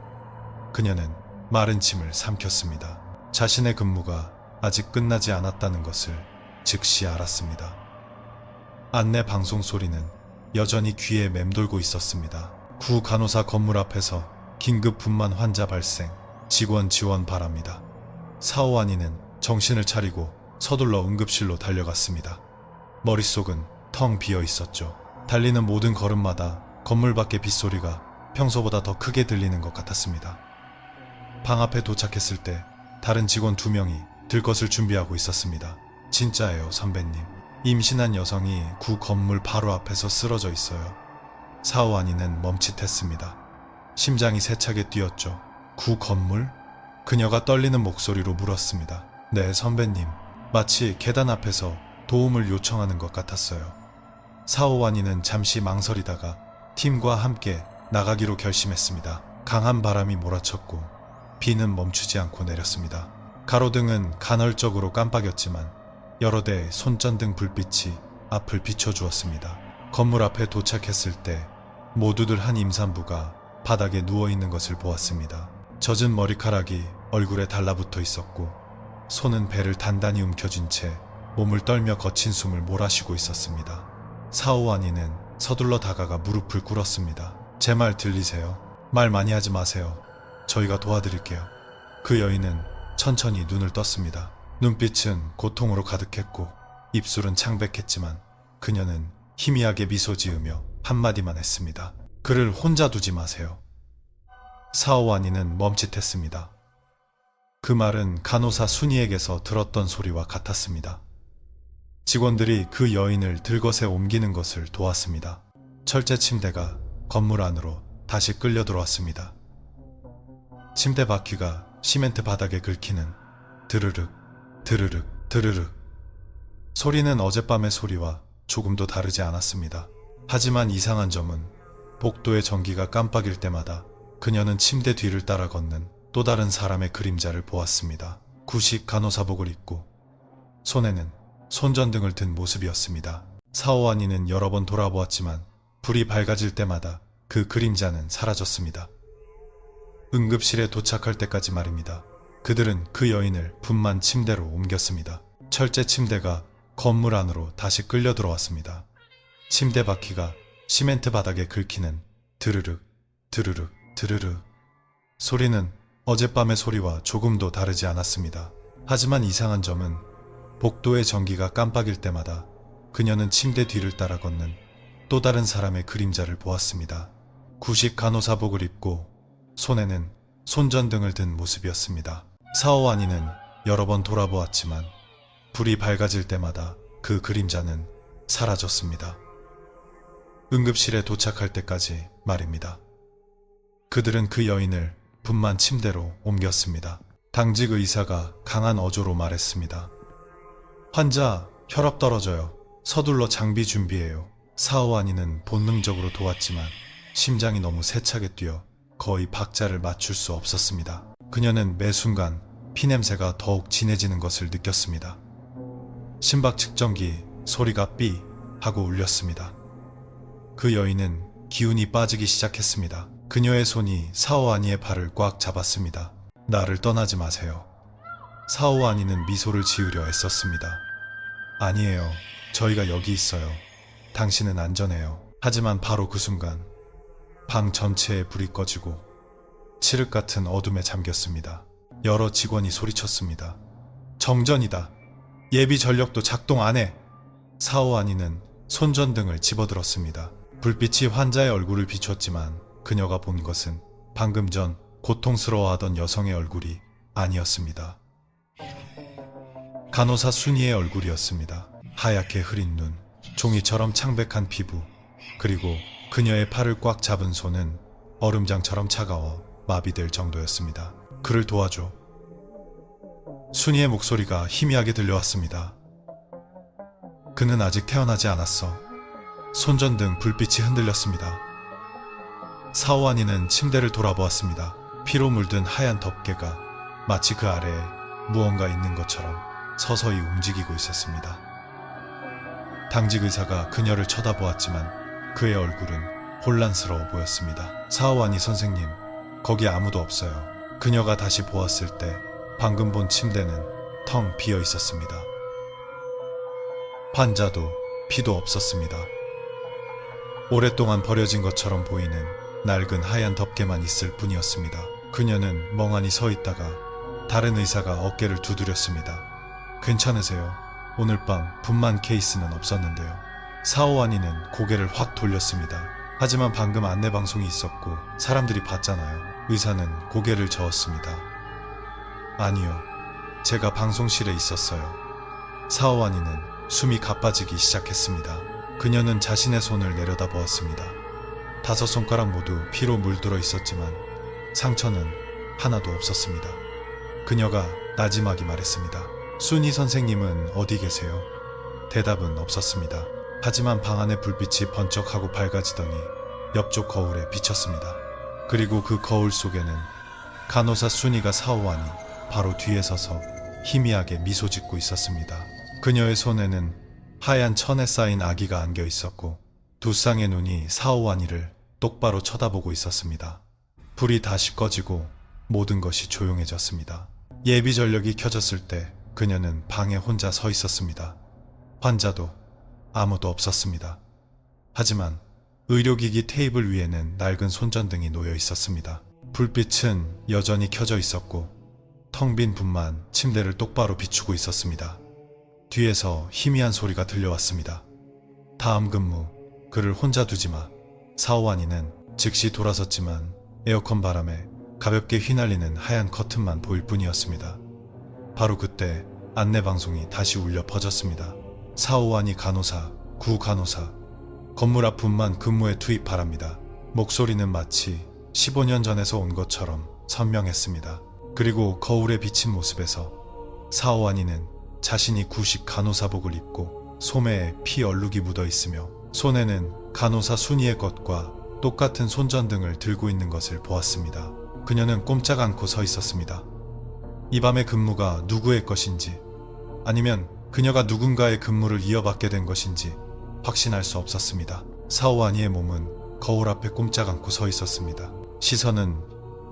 그녀는 마른 침을 삼켰습니다. 자신의 근무가 아직 끝나지 않았다는 것을 즉시 알았습니다. 안내 방송 소리는 여전히 귀에 맴돌고 있었습니다. 구 간호사 건물 앞에서 긴급 분만 환자 발생, 직원 지원 바랍니다. 사오아니는 정신을 차리고 서둘러 응급실로 달려갔습니다. 머릿속은 텅 비어 있었죠. 달리는 모든 걸음마다 건물 밖의 빗소리가 평소보다 더 크게 들리는 것 같았습니다. 방 앞에 도착했을 때 다른 직원 2명이 들 것을 준비하고 있었습니다. 진짜예요, 선배님. 임신한 여성이 구 건물 바로 앞에서 쓰러져 있어요. 사오아니는 멈칫했습니다. 심장이 세차게 뛰었죠. 구 건물? 그녀가 떨리는 목소리로 물었습니다. 네, 선배님. 마치 계단 앞에서 도움을 요청하는 것 같았어요. 사오아니는 잠시 망설이다가 팀과 함께 나가기로 결심했습니다. 강한 바람이 몰아쳤고 비는 멈추지 않고 내렸습니다. 가로등은 간헐적으로 깜빡였지만 여러 대의 손전등 불빛이 앞을 비춰주었습니다. 건물 앞에 도착했을 때 모두들 한 임산부가 바닥에 누워있는 것을 보았습니다. 젖은 머리카락이 얼굴에 달라붙어 있었고 손은 배를 단단히 움켜쥔 채 몸을 떨며 거친 숨을 몰아쉬고 있었습니다. 사오아니는 서둘러 다가가 무릎을 꿇었습니다. 제 말 들리세요? 말 많이 하지 마세요. 저희가 도와드릴게요. 그 여인은 천천히 눈을 떴습니다. 눈빛은 고통으로 가득했고 입술은 창백했지만 그녀는 희미하게 미소 지으며 한마디만 했습니다. 그를 혼자 두지 마세요. 사오아니는 멈칫했습니다. 그 말은 간호사 순이에게서 들었던 소리와 같았습니다. 직원들이 그 여인을 들것에 옮기는 것을 도왔습니다. 철제 침대가 건물 안으로 다시 끌려 들어왔습니다. 침대 바퀴가 시멘트 바닥에 긁히는 드르륵, 드르륵, 드르륵. 소리는 어젯밤의 소리와 조금도 다르지 않았습니다. 하지만 이상한 점은 복도의 전기가 깜빡일 때마다 그녀는 침대 뒤를 따라 걷는 또 다른 사람의 그림자를 보았습니다. 구식 간호사복을 입고 손에는 손전등을 든 모습이었습니다. 사오아니는 여러 번 돌아보았지만 불이 밝아질 때마다 그 그림자는 사라졌습니다. 응급실에 도착할 때까지 말입니다. 그들은 그 여인을 분만 침대로 옮겼습니다. 철제 침대가 건물 안으로 다시 끌려 들어왔습니다. 침대 바퀴가 시멘트 바닥에 긁히는 드르륵, 드르륵, 드르륵. 소리는 어젯밤의 소리와 조금도 다르지 않았습니다. 하지만 이상한 점은 복도의 전기가 깜빡일 때마다 그녀는 침대 뒤를 따라 걷는 또 다른 사람의 그림자를 보았습니다. 구식 간호사복을 입고 손에는 손전등을 든 모습이었습니다. 사오아니는 여러 번 돌아보았지만 불이 밝아질 때마다 그 그림자는 사라졌습니다. 응급실에 도착할 때까지 말입니다. 그들은 그 여인을 분만 침대로 옮겼습니다. 당직 의사가 강한 어조로 말했습니다. 환자 혈압 떨어져요. 서둘러 장비 준비해요. 사오아니는 본능적으로 도왔지만 심장이 너무 세차게 뛰어 거의 박자를 맞출 수 없었습니다. 그녀는 매 순간 피냄새가 더욱 진해지는 것을 느꼈습니다. 심박 측정기 소리가 삐 하고 울렸습니다. 그 여인은 기운이 빠지기 시작했습니다. 그녀의 손이 사오아니의 발을 꽉 잡았습니다. 나를 떠나지 마세요. 사오아니는 미소를 지으려 애썼습니다. 아니에요. 저희가 여기 있어요. 당신은 안전해요. 하지만 바로 그 순간 방 전체에 불이 꺼지고 칠흑 같은 어둠에 잠겼습니다. 여러 직원이 소리쳤습니다. 정전이다. 예비 전력도 작동 안 해. 사오아니는 손전등을 집어들었습니다. 불빛이 환자의 얼굴을 비췄지만 그녀가 본 것은 방금 전 고통스러워하던 여성의 얼굴이 아니었습니다. 간호사 순이의 얼굴이었습니다. 하얗게 흐린 눈, 종이처럼 창백한 피부, 그리고 그녀의 팔을 꽉 잡은 손은 얼음장처럼 차가워 마비될 정도였습니다. 그를 도와줘. 순이의 목소리가 희미하게 들려왔습니다. 그는 아직 태어나지 않았어. 손전등 불빛이 흔들렸습니다. 사오아니는 침대를 돌아보았습니다. 피로 물든 하얀 덮개가 마치 그 아래에 무언가 있는 것처럼 서서히 움직이고 있었습니다. 당직 의사가 그녀를 쳐다보았지만 그의 얼굴은 혼란스러워 보였습니다. 사오아니 선생님, 거기 아무도 없어요. 그녀가 다시 보았을 때 방금 본 침대는 텅 비어 있었습니다. 환자도 피도 없었습니다. 오랫동안 버려진 것처럼 보이는 낡은 하얀 덮개만 있을 뿐이었습니다. 그녀는 멍하니 서 있다가 다른 의사가 어깨를 두드렸습니다. 괜찮으세요? 오늘 밤 분만 케이스는 없었는데요. 사오아니는 고개를 확 돌렸습니다. 하지만 방금 안내방송이 있었고 사람들이 봤잖아요. 의사는 고개를 저었습니다. 아니요, 제가 방송실에 있었어요. 사오아니는 숨이 가빠지기 시작했습니다. 그녀는 자신의 손을 내려다보았습니다. 5손가락 모두 피로 물들어 있었지만 상처는 하나도 없었습니다. 그녀가 나지막이 말했습니다. 순이 선생님은 어디 계세요? 대답은 없었습니다. 하지만 방 안의 불빛이 번쩍하고 밝아지더니 옆쪽 거울에 비쳤습니다. 그리고 그 거울 속에는 간호사 순이가 사오아니 바로 뒤에 서서 희미하게 미소 짓고 있었습니다. 그녀의 손에는 하얀 천에 쌓인 아기가 안겨 있었고 두 쌍의 눈이 사오아니를 똑바로 쳐다보고 있었습니다. 불이 다시 꺼지고 모든 것이 조용해졌습니다. 예비 전력이 켜졌을 때 그녀는 방에 혼자 서 있었습니다. 환자도 아무도 없었습니다. 하지만 의료기기 테이블 위에는 낡은 손전등이 놓여 있었습니다. 불빛은 여전히 켜져 있었고 텅 빈 분만 침대를 똑바로 비추고 있었습니다. 뒤에서 희미한 소리가 들려왔습니다. 다음 근무, 그를 혼자 두지 마. 사오아니는 즉시 돌아섰지만 에어컨 바람에 가볍게 휘날리는 하얀 커튼만 보일 뿐이었습니다. 바로 그때 안내방송이 다시 울려 퍼졌습니다. 사오아니 간호사, 구 간호사, 건물 앞 분만 근무에 투입 바랍니다. 목소리는 마치 15년 전에서 온 것처럼 선명했습니다. 그리고 거울에 비친 모습에서 사오아니는 자신이 구식 간호사복을 입고 소매에 피 얼룩이 묻어 있으며 손에는 간호사 순이의 것과 똑같은 손전등을 들고 있는 것을 보았습니다. 그녀는 꼼짝 않고 서 있었습니다. 이 밤의 근무가 누구의 것인지 아니면 그녀가 누군가의 근무를 이어받게 된 것인지 확신할 수 없었습니다. 사오아니의 몸은 거울 앞에 꼼짝 않고 서 있었습니다. 시선은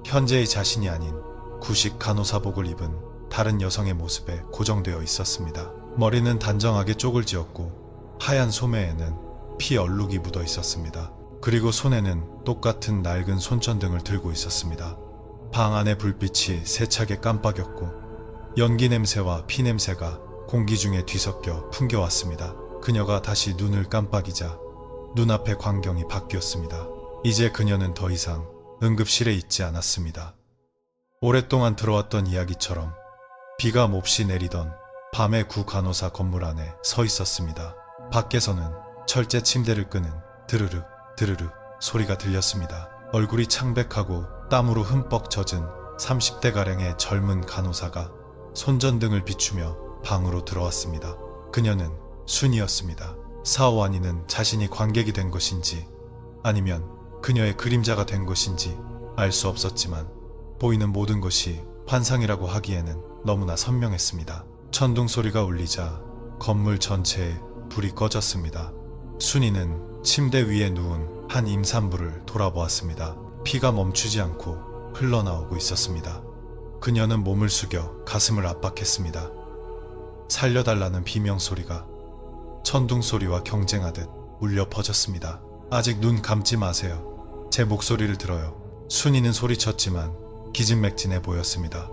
현재의 자신이 아닌 구식 간호사복을 입은 다른 여성의 모습에 고정되어 있었습니다. 머리는 단정하게 쪽을 지었고 하얀 소매에는 피 얼룩이 묻어 있었습니다. 그리고 손에는 똑같은 낡은 손전등을 들고 있었습니다. 방 안의 불빛이 세차게 깜빡였고 연기 냄새와 피 냄새가 공기 중에 뒤섞여 풍겨왔습니다. 그녀가 다시 눈을 깜빡이자 눈앞의 광경이 바뀌었습니다. 이제 그녀는 더 이상 응급실에 있지 않았습니다. 오랫동안 들어왔던 이야기처럼 비가 몹시 내리던 밤의 구 간호사 건물 안에 서 있었습니다. 밖에서는 철제 침대를 끄는 드르르 드르르 소리가 들렸습니다. 얼굴이 창백하고 땀으로 흠뻑 젖은 30대가량의 젊은 간호사가 손전등을 비추며 방으로 들어왔습니다. 그녀는 순이었습니다. 사오아니는 자신이 관객이 된 것인지 아니면 그녀의 그림자가 된 것인지 알 수 없었지만 보이는 모든 것이 환상이라고 하기에는 너무나 선명했습니다. 천둥 소리가 울리자 건물 전체에 불이 꺼졌습니다. 순이는 침대 위에 누운 한 임산부를 돌아보았습니다. 피가 멈추지 않고 흘러나오고 있었습니다. 그녀는 몸을 숙여 가슴을 압박했습니다. 살려달라는 비명소리가 천둥소리와 경쟁하듯 울려 퍼졌습니다. 아직 눈 감지 마세요. 제 목소리를 들어요. 순이는 소리쳤지만 기진맥진해 보였습니다.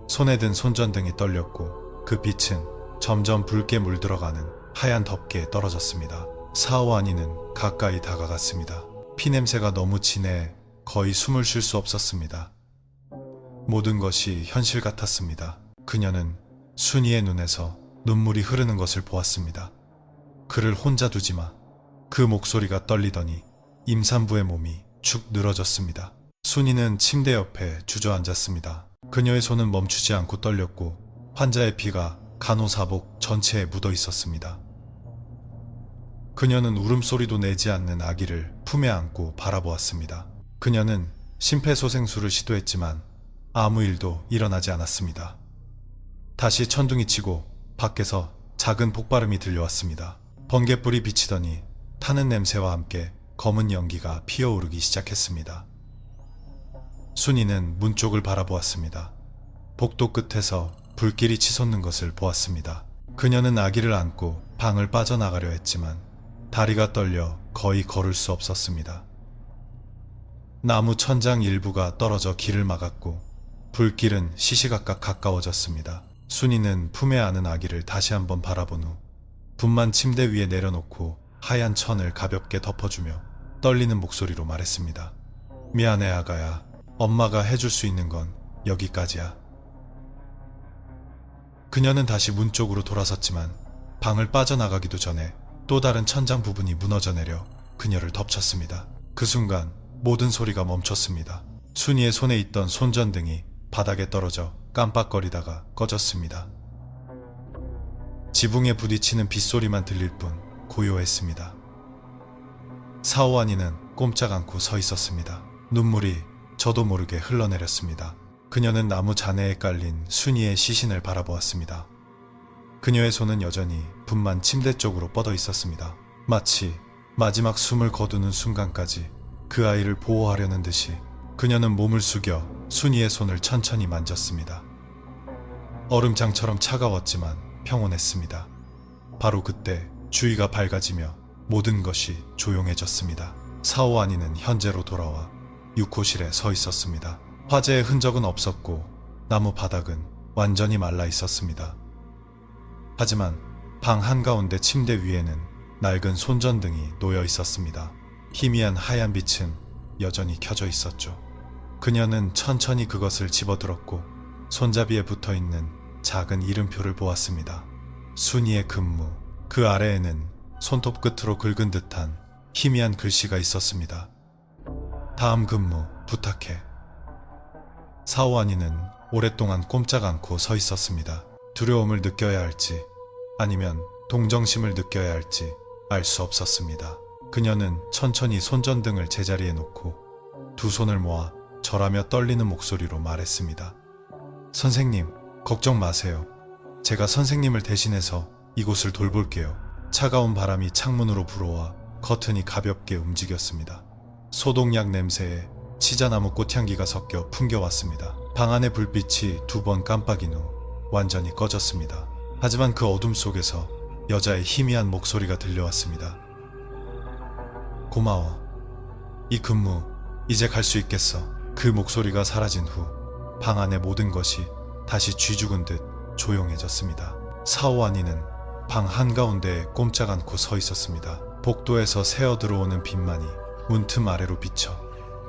손에 든 손전등이 떨렸고 그 빛은 점점 붉게 물들어가는 하얀 덮개에 떨어졌습니다. 사오아니는 가까이 다가갔습니다. 피냄새가 너무 진해 거의 숨을 쉴 수 없었습니다. 모든 것이 현실 같았습니다. 그녀는 순이의 눈에서 눈물이 흐르는 것을 보았습니다. 그를 혼자 두지 마. 그 목소리가 떨리더니 임산부의 몸이 축 늘어졌습니다. 순이는 침대 옆에 주저앉았습니다. 그녀의 손은 멈추지 않고 떨렸고 환자의 피가 간호사복 전체에 묻어 있었습니다. 그녀는 울음소리도 내지 않는 아기를 품에 안고 바라보았습니다. 그녀는 심폐소생술을 시도했지만 아무 일도 일어나지 않았습니다. 다시 천둥이 치고 밖에서 작은 폭발음이 들려왔습니다. 번갯불이 비치더니 타는 냄새와 함께 검은 연기가 피어오르기 시작했습니다. 순이는 문 쪽을 바라보았습니다. 복도 끝에서 불길이 치솟는 것을 보았습니다. 그녀는 아기를 안고 방을 빠져나가려 했지만 다리가 떨려 거의 걸을 수 없었습니다. 나무 천장 일부가 떨어져 길을 막았고 불길은 시시각각 가까워졌습니다. 순이는 품에 안은 아기를 다시 한번 바라본 후 분만 침대 위에 내려놓고 하얀 천을 가볍게 덮어주며 떨리는 목소리로 말했습니다. 미안해 아가야. 엄마가 해줄 수 있는 건 여기까지야. 그녀는 다시 문 쪽으로 돌아섰지만 방을 빠져나가기도 전에 또 다른 천장 부분이 무너져 내려 그녀를 덮쳤습니다. 그 순간 모든 소리가 멈췄습니다. 순이의 손에 있던 손전등이 바닥에 떨어져 깜빡거리다가 꺼졌습니다. 지붕에 부딪히는 빗소리만 들릴 뿐 고요했습니다. 사오안이는 꼼짝 않고 서 있었습니다. 눈물이 저도 모르게 흘러내렸습니다. 그녀는 나무 잔해에 깔린 순이의 시신을 바라보았습니다. 그녀의 손은 여전히 분만 침대 쪽으로 뻗어 있었습니다. 마치 마지막 숨을 거두는 순간까지 그 아이를 보호하려는 듯이 그녀는 몸을 숙여 순이의 손을 천천히 만졌습니다. 얼음장처럼 차가웠지만 평온했습니다. 바로 그때 주위가 밝아지며 모든 것이 조용해졌습니다. 사오안이는 현재로 돌아와 6호실에 서 있었습니다. 화재의 흔적은 없었고 나무 바닥은 완전히 말라 있었습니다. 하지만 방 한가운데 침대 위에는 낡은 손전등이 놓여 있었습니다. 희미한 하얀 빛은 여전히 켜져 있었죠. 그녀는 천천히 그것을 집어들었고 손잡이에 붙어있는 작은 이름표를 보았습니다. 순이의 근무. 그 아래에는 손톱 끝으로 긁은 듯한 희미한 글씨가 있었습니다. 다음 근무 부탁해. 사오안이는 오랫동안 꼼짝 않고 서 있었습니다. 두려움을 느껴야 할지 아니면 동정심을 느껴야 할지 알 수 없었습니다. 그녀는 천천히 손전등을 제자리에 놓고 두 손을 모아 절하며 떨리는 목소리로 말했습니다. 선생님, 걱정 마세요. 제가 선생님을 대신해서 이곳을 돌볼게요. 차가운 바람이 창문으로 불어와 커튼이 가볍게 움직였습니다. 소독약 냄새에 치자나무 꽃향기가 섞여 풍겨왔습니다. 방 안의 불빛이 2번 깜빡인 후 완전히 꺼졌습니다. 하지만 그 어둠 속에서 여자의 희미한 목소리가 들려왔습니다. 고마워. 이 근무 이제 갈 수 있겠어. 그 목소리가 사라진 후 방 안의 모든 것이 다시 쥐죽은 듯 조용해졌습니다. 사오안이는 방 한가운데에 꼼짝 않고 서 있었습니다. 복도에서 새어 들어오는 빛만이 문틈 아래로 비쳐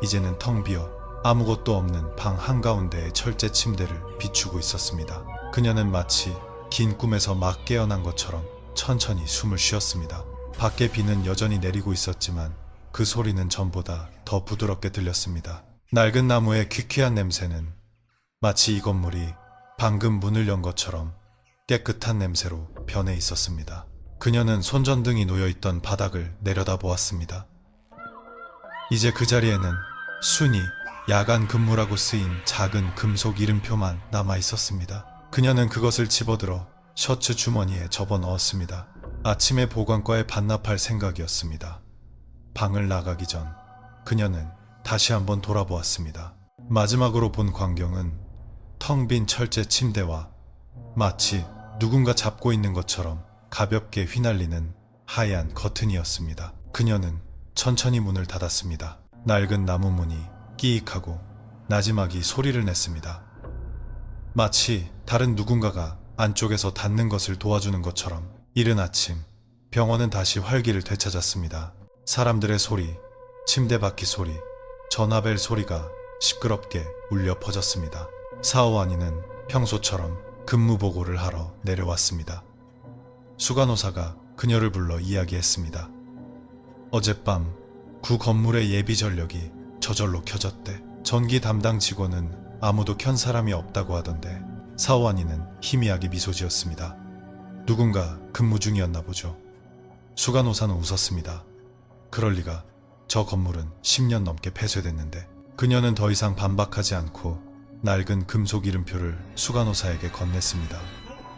이제는 텅 비어 아무것도 없는 방 한가운데의 철제 침대를 비추고 있었습니다. 그녀는 마치 긴 꿈에서 막 깨어난 것처럼 천천히 숨을 쉬었습니다. 밖에 비는 여전히 내리고 있었지만 그 소리는 전보다 더 부드럽게 들렸습니다. 낡은 나무의 퀴퀴한 냄새는 마치 이 건물이 방금 문을 연 것처럼 깨끗한 냄새로 변해 있었습니다. 그녀는 손전등이 놓여있던 바닥을 내려다보았습니다. 이제 그 자리에는 순이 야간 근무라고 쓰인 작은 금속 이름표만 남아 있었습니다. 그녀는 그것을 집어들어 셔츠 주머니에 접어넣었습니다. 아침에 보관과에 반납할 생각이었습니다. 방을 나가기 전 그녀는 다시 한번 돌아보았습니다. 마지막으로 본 광경은 텅 빈 철제 침대와 마치 누군가 잡고 있는 것처럼 가볍게 휘날리는 하얀 커튼이었습니다. 그녀는 천천히 문을 닫았습니다. 낡은 나무 문이 끼익하고 나지막이 소리를 냈습니다. 마치 다른 누군가가 안쪽에서 닫는 것을 도와주는 것처럼. 이른 아침 병원은 다시 활기를 되찾았습니다. 사람들의 소리, 침대 바퀴 소리, 전화벨 소리가 시끄럽게 울려 퍼졌습니다. 사오안이는 평소처럼 근무 보고를 하러 내려왔습니다. 수간호사가 그녀를 불러 이야기했습니다. 어젯밤 구 건물의 예비 전력이 저절로 켜졌대. 전기 담당 직원은 아무도 켠 사람이 없다고 하던데 사오안이는 희미하게 미소 지었습니다. 누군가 근무 중이었나 보죠. 수간호사는 웃었습니다. 그럴 리가. 저 건물은 10년 넘게 폐쇄됐는데. 그녀는 더 이상 반박하지 않고 낡은 금속 이름표를 수간호사에게 건넸습니다.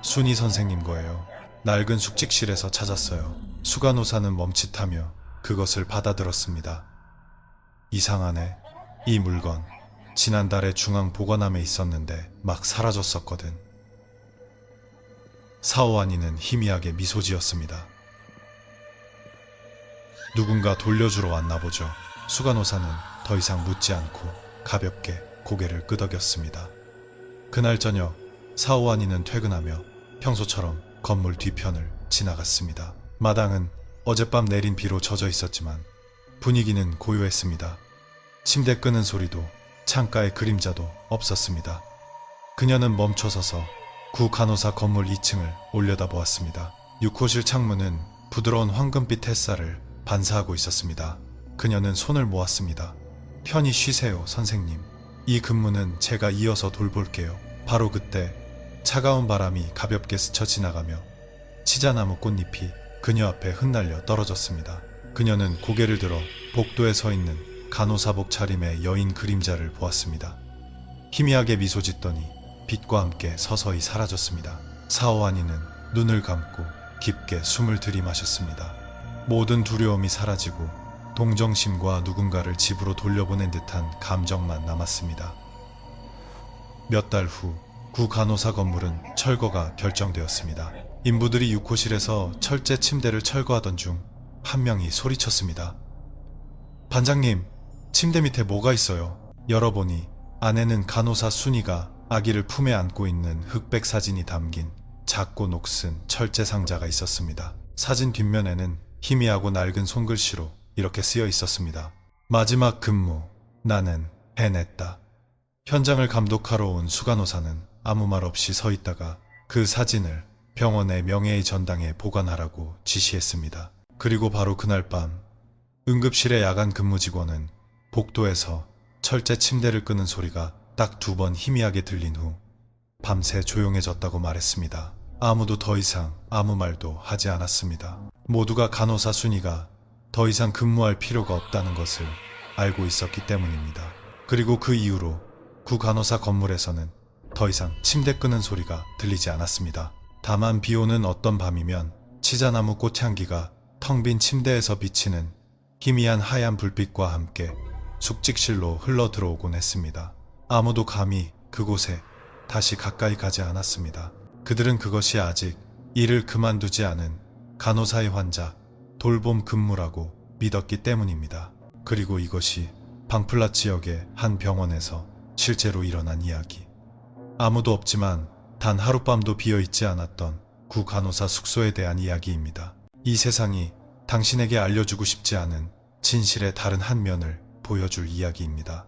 순이 선생님 거예요. 낡은 숙직실에서 찾았어요. 수간호사는 멈칫하며 그것을 받아들었습니다. 이상하네. 이 물건 지난달에 중앙 보관함에 있었는데 막 사라졌었거든. 사오안이는 희미하게 미소 지었습니다. 누군가 돌려주러 왔나 보죠. 수간호사는 더 이상 묻지 않고 가볍게 고개를 끄덕였습니다. 그날 저녁 사오안이는 퇴근하며 평소처럼 건물 뒤편을 지나갔습니다. 마당은 어젯밤 내린 비로 젖어 있었지만 분위기는 고요했습니다. 침대 끄는 소리도 창가의 그림자도 없었습니다. 그녀는 멈춰서서 구 간호사 건물 2층을 올려다보았습니다. 6호실 창문은 부드러운 황금빛 햇살을 반사하고 있었습니다. 그녀는 손을 모았습니다. 편히 쉬세요, 선생님. 이 근무는 제가 이어서 돌볼게요. 바로 그때 차가운 바람이 가볍게 스쳐 지나가며 치자나무 꽃잎이 그녀 앞에 흩날려 떨어졌습니다. 그녀는 고개를 들어 복도에 서 있는 간호사복 차림의 여인 그림자를 보았습니다. 희미하게 미소 짓더니 빛과 함께 서서히 사라졌습니다. 사오안이는 눈을 감고 깊게 숨을 들이마셨습니다. 모든 두려움이 사라지고 동정심과 누군가를 집으로 돌려보낸 듯한 감정만 남았습니다. 몇 달 후 구 간호사 건물은 철거가 결정되었습니다. 인부들이 6호실에서 철제 침대를 철거하던 중 한 명이 소리쳤습니다. 반장님, 침대 밑에 뭐가 있어요? 열어보니 안에는 간호사 순이가 아기를 품에 안고 있는 흑백 사진이 담긴 작고 녹슨 철제 상자가 있었습니다. 사진 뒷면에는 희미하고 낡은 손글씨로 이렇게 쓰여 있었습니다. 마지막 근무, 나는 해냈다. 현장을 감독하러 온 수간호사는 아무 말 없이 서 있다가 그 사진을 병원의 명예의 전당에 보관하라고 지시했습니다. 그리고 바로 그날 밤 응급실의 야간 근무 직원은 복도에서 철제 침대를 끄는 소리가 딱 2번 희미하게 들린 후 밤새 조용해졌다고 말했습니다. 아무도 더 이상 아무 말도 하지 않았습니다. 모두가 간호사 순이가 더 이상 근무할 필요가 없다는 것을 알고 있었기 때문입니다. 그리고 그 이후로 구 간호사 건물에서는 더 이상 침대 끄는 소리가 들리지 않았습니다. 다만 비오는 어떤 밤이면 치자나무 꽃향기가 텅 빈 침대에서 비치는 희미한 하얀 불빛과 함께 숙직실로 흘러 들어오곤 했습니다. 아무도 감히 그곳에 다시 가까이 가지 않았습니다. 그들은 그것이 아직 일을 그만두지 않은 간호사의 환자 돌봄 근무라고 믿었기 때문입니다. 그리고 이것이 방플라 지역의 한 병원에서 실제로 일어난 이야기. 아무도 없지만 단 하룻밤도 비어있지 않았던 구 간호사 숙소에 대한 이야기입니다. 이 세상이 당신에게 알려주고 싶지 않은 진실의 다른 한 면을 보여줄 이야기입니다.